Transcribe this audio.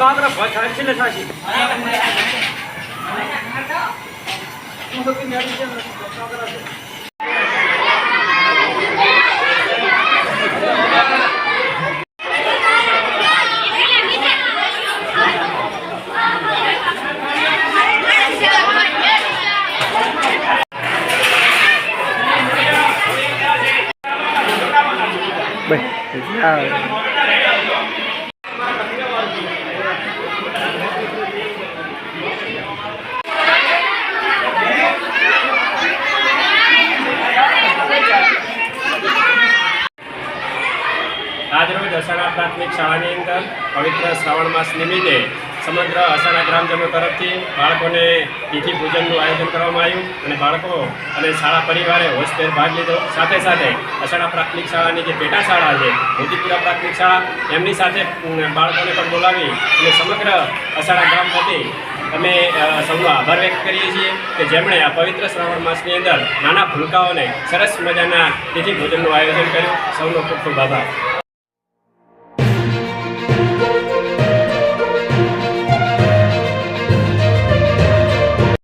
આગળ છેલ્લે સાચી આજરોજ અસાણા પ્રાથમિક શાળાની અંદર પવિત્ર શ્રાવણ માસ નિમિત્તે સમગ્ર અસાણા ગ્રામજનો તરફથી બાળકોને તિથિ પૂજનનું આયોજન કરવામાં આવ્યું અને બાળકો અને શાળા પરિવારે હોશભેર ભાગ લીધો. સાથે સાથે અસાણા પ્રાથમિક શાળાની જે પેટા શાળા છે મોતીપુરા પ્રાથમિક શાળા એમની સાથે બાળકોને પણ બોલાવી અને સમગ્ર અસાણા ગ્રામ વતી અમે સૌનો આભાર વ્યક્ત કરીએ છીએ કે જેમણે આ પવિત્ર શ્રાવણ માસની અંદર નાના ભૂલકાઓને સરસ મજાના તિથિ ભોજનનું આયોજન કર્યું. સૌનો ખૂબ ખૂબ આભાર.